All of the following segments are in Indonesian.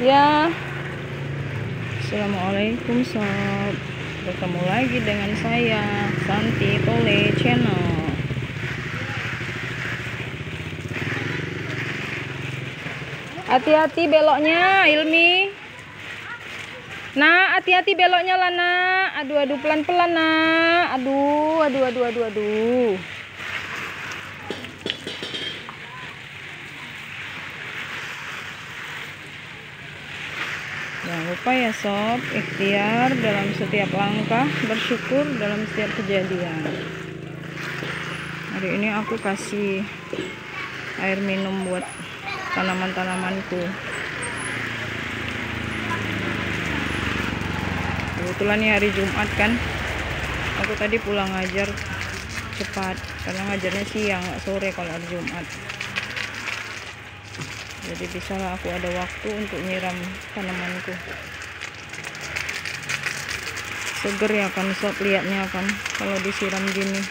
Ya, assalamualaikum sob. Bertemu lagi dengan saya Santi Tole Channel. Hati-hati beloknya, Ilmi. Nah, hati-hati beloknya lah, nak. Aduh, pelan-pelan, nak. Aduh. Jangan lupa ya sob, ikhtiar dalam setiap langkah, bersyukur dalam setiap kejadian. Hari ini aku kasih air minum buat tanaman-tanamanku. Kebetulan ini hari Jumat kan, aku tadi pulang ngajar cepat karena ngajarnya siang, nggak sore kalau hari Jumat. Jadi bisalah aku ada waktu untuk nyiram tanamanku. Seger ya kan sob, lihatnya kan kalau disiram gini.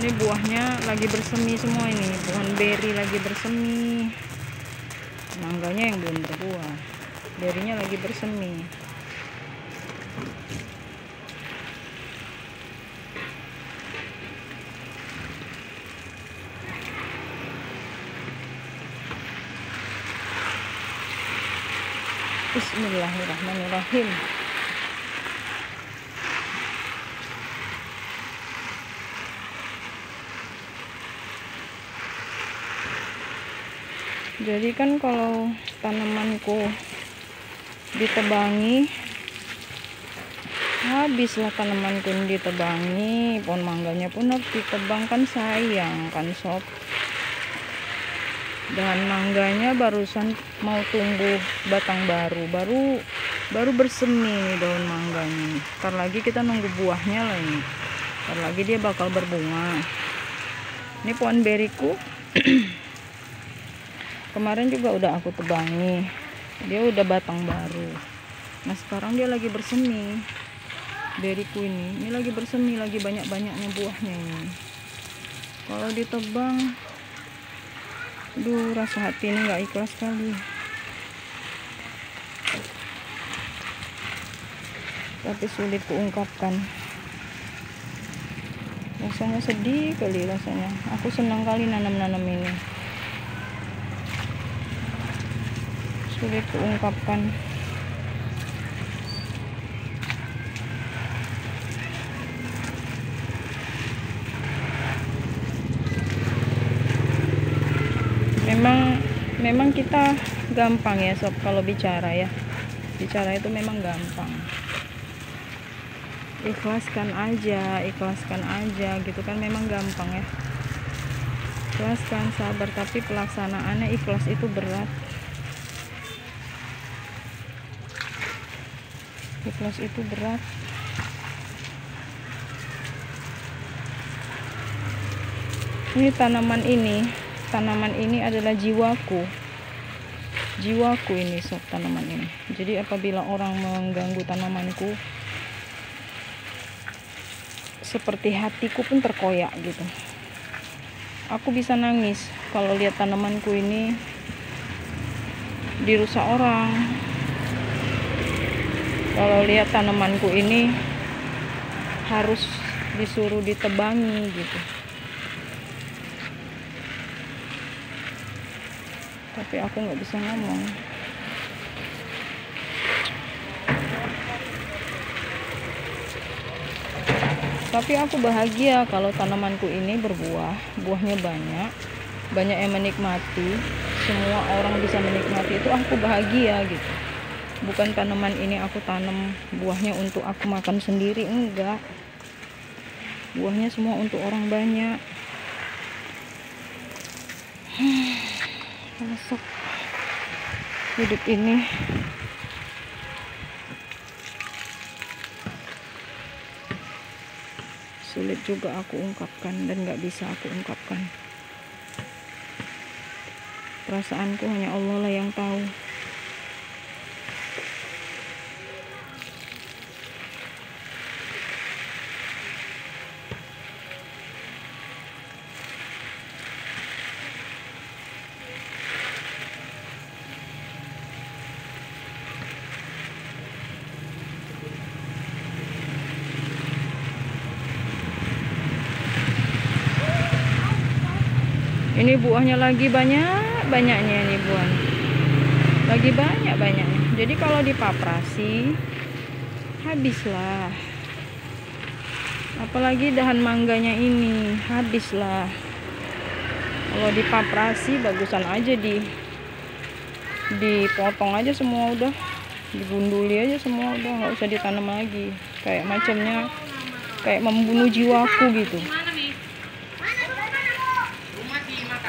Ini buahnya lagi bersemi semua, ini pohon beri lagi bersemi, mangganya yang belum berbuah, berinya lagi bersemi. Bismillahirrahmanirrahim. Jadi kan kalau tanamanku ditebangi, habislah tanamanku ditebangi, pohon mangganya pun harus ditebang, kan sayang kan sob. Dan mangganya barusan mau tumbuh batang baru bersemi daun mangganya. Ntar lagi kita nunggu buahnya lah ini. Ntar lagi dia bakal berbunga. Ini pohon beriku kemarin juga udah aku tebangi, dia udah batang baru. Nah sekarang dia lagi bersemi, beriku ini lagi bersemi, lagi banyak-banyaknya buahnya ini. Kalau ditebang, duh, rasa hati ini nggak ikhlas sekali. Tapi sulit kuungkapkan. Rasanya sedih kali rasanya. Aku senang kali nanam-nanam ini. Sulit kuungkapkan. Memang kita gampang ya sob kalau bicara ya. Bicara itu memang gampang. Ikhlaskan aja gitu kan, memang gampang ya. Ikhlaskan, sabar, tapi pelaksanaannya ikhlas itu berat. Ikhlas itu berat. Ini tanaman ini adalah jiwaku ini sob, tanaman ini. Jadi apabila orang mengganggu tanamanku, seperti hatiku pun terkoyak gitu. Aku bisa nangis kalau lihat tanamanku ini dirusak orang. Kalau lihat tanamanku ini harus disuruh ditebangi gitu. Tapi aku nggak bisa ngomong. Tapi aku bahagia kalau tanamanku ini berbuah, buahnya banyak yang menikmati, semua orang bisa menikmati, itu aku bahagia gitu. Bukan tanaman ini aku tanam buahnya untuk aku makan sendiri, enggak. Buahnya semua untuk orang banyak. Masuk hidup ini. Sulit juga aku ungkapkan dan nggak bisa aku ungkapkan. Perasaanku hanya Allah lah yang tahu. Ini buahnya lagi banyak-banyaknya, ini buah lagi banyak-banyaknya. Jadi kalau dipaprasi habislah. Apalagi dahan mangganya ini habislah. Kalau dipaprasi bagusan aja dipotong aja semua, udah digunduli aja semua, udah nggak usah ditanam lagi. Kayak macamnya kayak membunuh jiwaku gitu.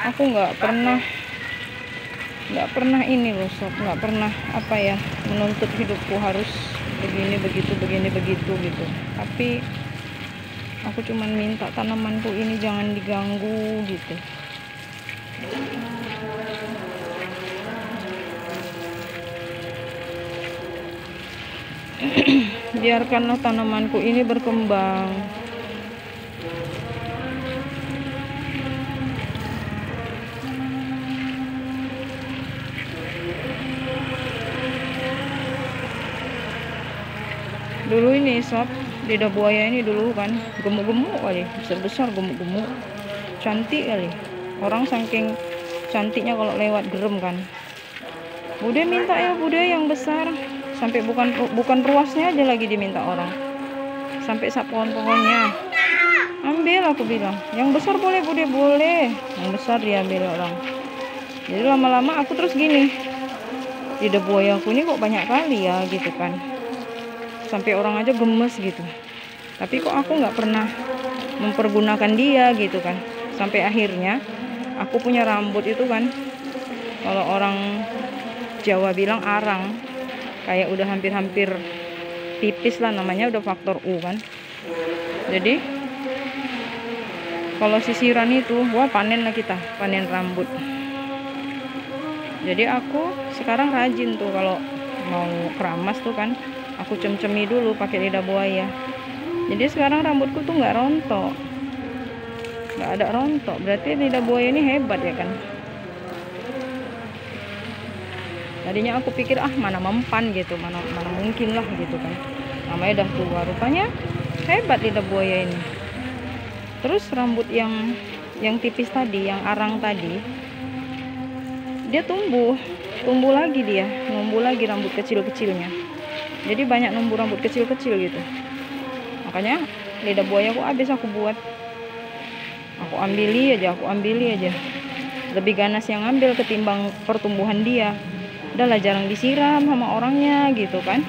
Aku nggak pernah ini loh sob, nggak pernah apa ya, menuntut hidupku harus begini begitu gitu. Tapi aku cuman minta tanamanku ini jangan diganggu gitu. Biarkanlah tanamanku ini berkembang. Dulu ini sob, lidah buaya ini dulu kan gemuk-gemuk kali, besar-besar gemuk-gemuk, cantik kali. Orang saking cantiknya kalau lewat gerem kan. Bude minta ya, bude yang besar. Sampai bukan ruasnya aja lagi diminta orang. Sampai sak pohon-pohonnya. Ambil, aku bilang. Yang besar boleh, bude boleh. Yang besar diambil orang. Jadi lama-lama aku terus gini. Lidah buaya aku ini kok banyak kali ya gitu kan. Sampai orang aja gemes gitu. Tapi kok aku nggak pernah mempergunakan dia gitu kan. Sampai akhirnya aku punya rambut itu kan, kalau orang Jawa bilang arang, kayak udah hampir-hampir tipis lah, namanya udah faktor U kan. Jadi kalau sisiran itu, wah panen lah kita, panen rambut. Jadi aku sekarang rajin tuh kalau mau keramas tuh kan, aku cem-cemi dulu pakai lidah buaya. Jadi sekarang rambutku tuh nggak rontok, nggak ada rontok. Berarti lidah buaya ini hebat ya kan. Tadinya aku pikir mana mempan gitu, mana mungkin lah gitu kan. Namanya udah tua, rupanya hebat lidah buaya ini. Terus rambut yang tipis tadi, yang arang tadi, dia tumbuh lagi, dia numbuh lagi rambut kecil-kecilnya. Jadi banyak numbuh rambut kecil-kecil gitu. Makanya lidah buaya aku habis aku buat. Aku ambili aja. Lebih ganas yang ambil ketimbang pertumbuhan dia. Udahlah jarang disiram sama orangnya gitu kan.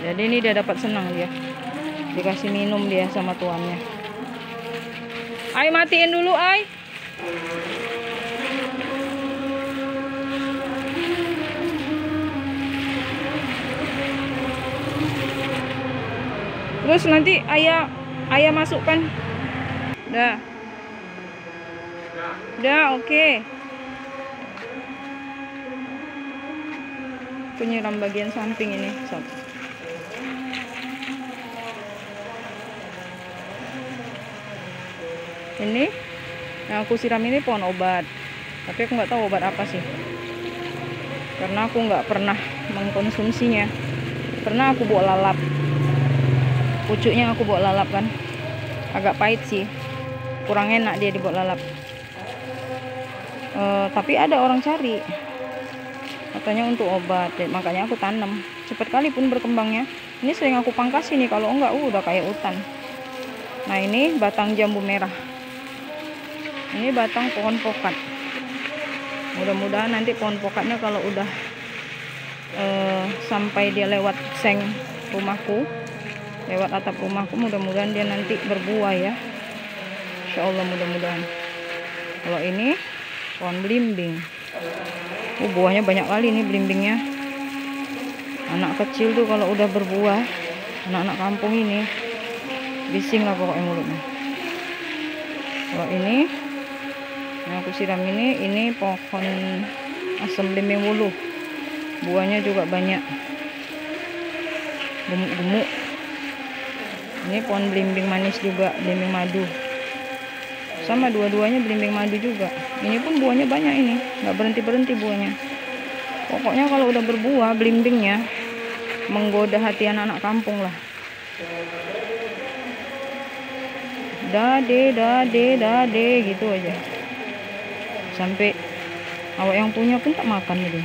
Jadi ini dia dapat senang dia. Dikasih minum dia sama tuannya. Ay, matiin dulu, ay. Terus nanti ayah masukkan. Udah, oke. Penyiram bagian samping ini, sob. Ini yang aku siram ini pohon obat, tapi aku nggak tahu obat apa sih, karena aku nggak pernah mengkonsumsinya. Pernah aku bawa lalap, pucuknya aku bawa lalap kan, agak pahit sih, kurang enak dia dibawa lalap. Tapi ada orang cari, katanya untuk obat, makanya aku tanam. Cepat kali pun berkembangnya. Ini sering aku pangkas ini, kalau enggak udah kayak hutan. Nah ini batang jambu merah. Ini batang pohon pokat. Mudah-mudahan nanti pohon pokatnya kalau udah sampai dia lewat seng rumahku, lewat atap rumahku, mudah-mudahan dia nanti berbuah ya. Insya Allah mudah-mudahan. Kalau ini pohon belimbing. Buahnya banyak kali nih belimbingnya. Anak kecil tuh kalau udah berbuah, anak-anak kampung ini bising lah pokoknya mulutnya. Kalau ini yang aku siram ini pohon asam belimbing wuluh. Buahnya juga banyak, gemuk-gemuk. Ini pohon belimbing manis juga, belimbing madu. Sama dua-duanya belimbing madu juga. Ini pun buahnya banyak ini, nggak berhenti-berhenti buahnya. Pokoknya kalau udah berbuah belimbingnya menggoda hati anak-anak kampung lah. Dade gitu aja. Sampai awak yang punya pun tak makan gitu.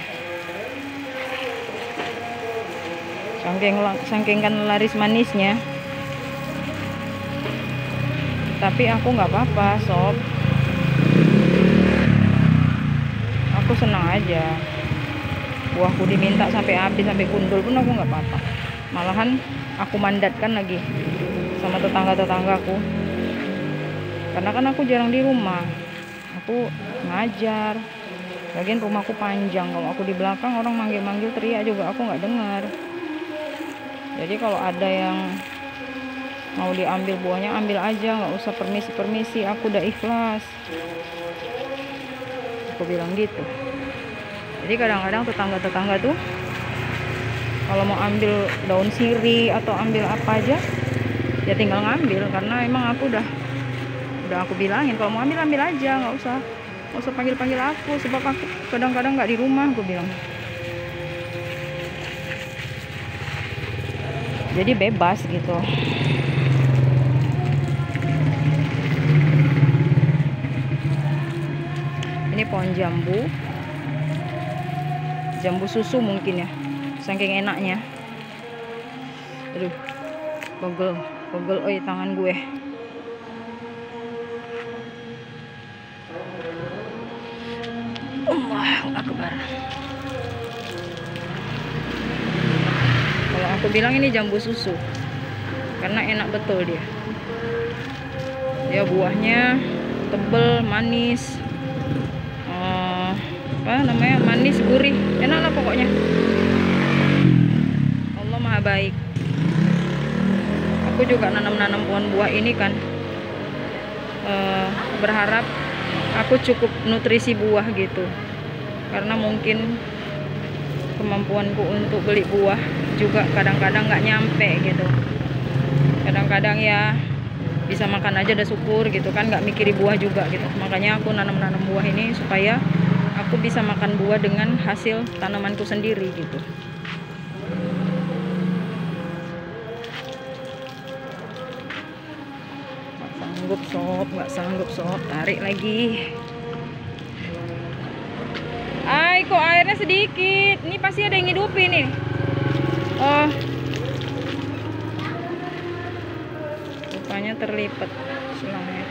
Saking kan laris manisnya. Tapi aku nggak apa-apa sob. Aku senang aja. Buahku diminta sampai habis, sampai gundul pun aku nggak apa-apa. Malahan aku mandatkan lagi sama tetangga-tetanggaku. Karena kan aku jarang di rumah. Aku ngajar. Lagian rumahku panjang. Kalau aku di belakang orang manggil-manggil teriak juga aku nggak dengar. Jadi kalau ada yang mau diambil buahnya, ambil aja, nggak usah permisi-permisi, aku udah ikhlas. Aku bilang gitu. Jadi kadang-kadang tetangga-tetangga tuh kalau mau ambil daun sirih atau ambil apa aja, ya tinggal ngambil. Karena emang aku udah aku bilangin kalau mau ambil aja, nggak usah panggil-panggil aku, sebab aku kadang-kadang nggak di rumah, aku bilang. Jadi bebas gitu. Ini pohon jambu susu mungkin ya, saking enaknya. Aduh, pegel oi tangan gue. Allahu Akbar. Kalau aku bilang ini jambu susu karena enak betul dia. Dia buahnya tebel, manis, manis, gurih, enak lah pokoknya. Allah maha baik. Aku juga nanam pohon buah ini kan, berharap aku cukup nutrisi buah gitu. Karena mungkin kemampuanku untuk beli buah juga kadang-kadang nggak nyampe gitu. Kadang-kadang ya bisa makan aja udah syukur gitu kan, nggak mikiri buah juga gitu. Makanya aku nanam buah ini supaya aku bisa makan buah dengan hasil tanamanku sendiri gitu. Nggak sanggup sob, tarik lagi. Kok airnya sedikit? Ini pasti ada yang ngidupin nih. Oh, rupanya terlipat selangnya.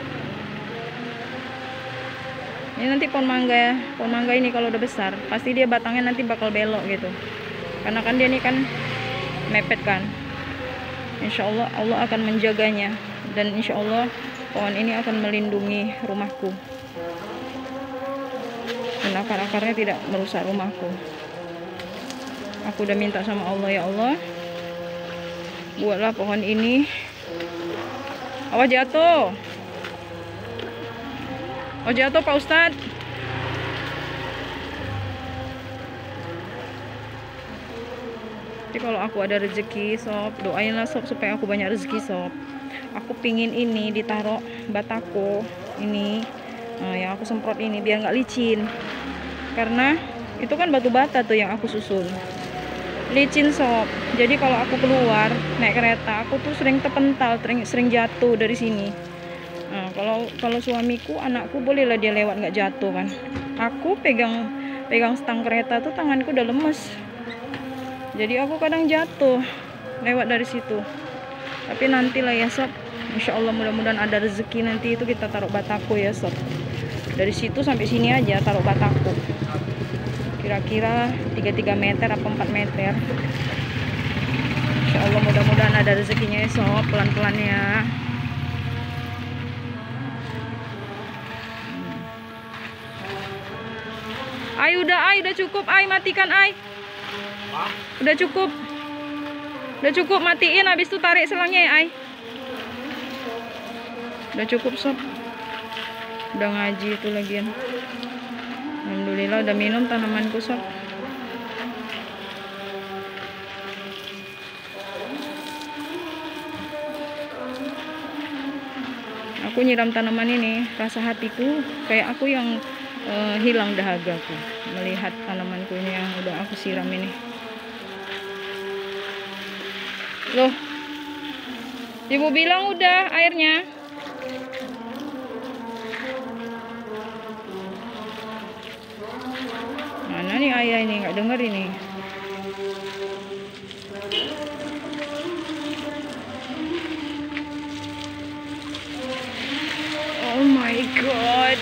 Ini nanti pohon mangga ini kalau udah besar pasti dia batangnya nanti bakal belok gitu, karena kan dia ini kan mepet kan. Insya Allah Allah akan menjaganya, dan insya Allah pohon ini akan melindungi rumahku dan akar-akarnya tidak merusak rumahku. Aku udah minta sama Allah, ya Allah, buatlah pohon ini. Awas jatuh. Oh jatuh Pak Ustadz. Jadi kalau aku ada rezeki sob, doainlah sob supaya aku banyak rezeki sob. Aku pingin ini ditaruh batako ini, yang aku semprot ini biar nggak licin. Karena itu kan batu bata tuh yang aku susun, licin sob. Jadi kalau aku keluar naik kereta, aku tuh sering terpental, sering jatuh dari sini. Nah, kalau suamiku, anakku bolehlah dia lewat nggak jatuh kan. Aku pegang stang kereta tuh tanganku udah lemes. Jadi aku kadang jatuh lewat dari situ. Tapi nantilah ya sob, insya Allah mudah-mudahan ada rezeki nanti itu kita taruh batako ya sob. Dari situ sampai sini aja taruh bataku. Kira-kira 3 meter apa 4 meter. Insya Allah mudah-mudahan ada rezekinya ya sob, pelan-pelan ya. Udah cukup, matikan Udah cukup. Udah cukup, matiin, habis itu tarik selangnya ya Udah cukup sob. Udah ngaji itu lagian. Alhamdulillah udah minum tanamanku sob. Aku nyiram tanaman ini, rasa hatiku kayak aku yang hilang dahagaku melihat tanamanku ini yang udah aku siram ini. Loh, ibu bilang udah airnya. Mana nih ayah ini, nggak denger ini. Oh my god.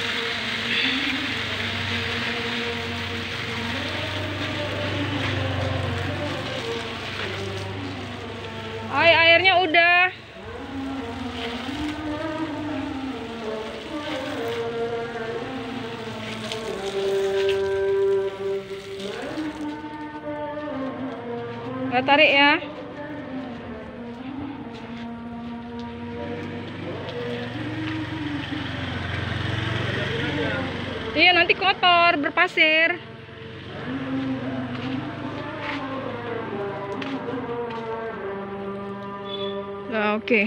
Airnya udah. Nggak tarik ya. Iya, nanti kotor, berpasir. Nah, oke.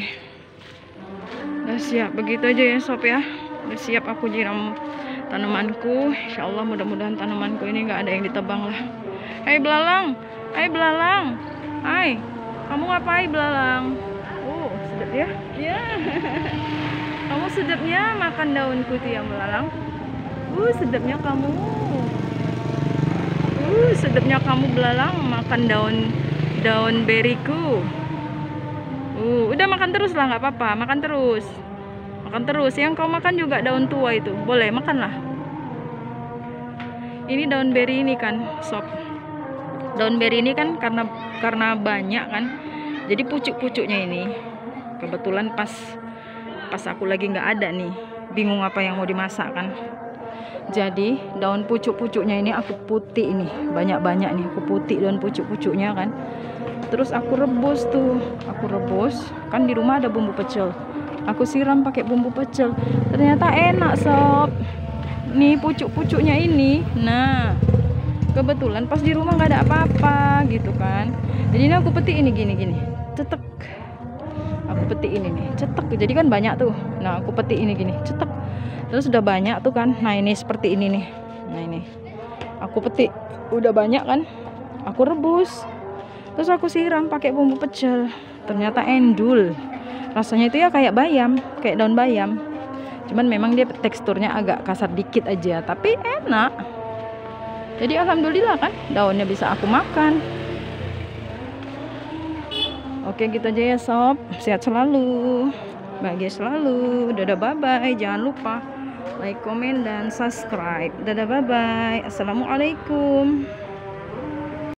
Udah siap, begitu aja ya sob ya. Udah siap aku nyiram tanamanku. Insya Allah mudah-mudahan tanamanku ini nggak ada yang ditebang lah. Hai belalang, hai, kamu ngapain belalang? Oh, sedap ya? Ya. Kamu sedapnya makan daunku tuh ya belalang. Sedapnya kamu. Sedapnya kamu belalang makan daun beriku. Udah makan terus lah, nggak apa-apa, makan terus. Yang kau makan juga daun tua itu, boleh makanlah. Ini daun beri ini kan, sob. Daun beri ini kan karena banyak kan, jadi pucuk-pucuknya ini. Kebetulan pas aku lagi nggak ada nih, bingung apa yang mau dimasak kan. Jadi daun pucuk-pucuknya ini aku putih ini, banyak-banyak nih aku putih daun pucuk-pucuknya kan. Terus aku rebus kan di rumah ada bumbu pecel. Aku siram pakai bumbu pecel. Ternyata enak sob. Nih pucuk-pucuknya ini. Nah, kebetulan pas di rumah nggak ada apa-apa gitu kan. Jadi ini aku petik ini gini. Cetek. Aku petik ini nih, cetek. Jadi kan banyak tuh. Nah, aku petik ini gini, cetek. Terus udah banyak tuh kan. Nah, ini seperti ini nih. Nah, ini. Aku petik. Udah banyak kan. Aku rebus. Terus aku siram pakai bumbu pecel. Ternyata endul. Rasanya itu ya kayak bayam, kayak daun bayam. Cuman memang dia teksturnya agak kasar dikit aja, tapi enak. Jadi alhamdulillah kan, daunnya bisa aku makan. Oke, gitu aja ya sob. Sehat selalu, bahagia selalu. Dadah, bye-bye. Jangan lupa like, komen, dan subscribe. Dadah, bye-bye. Assalamualaikum.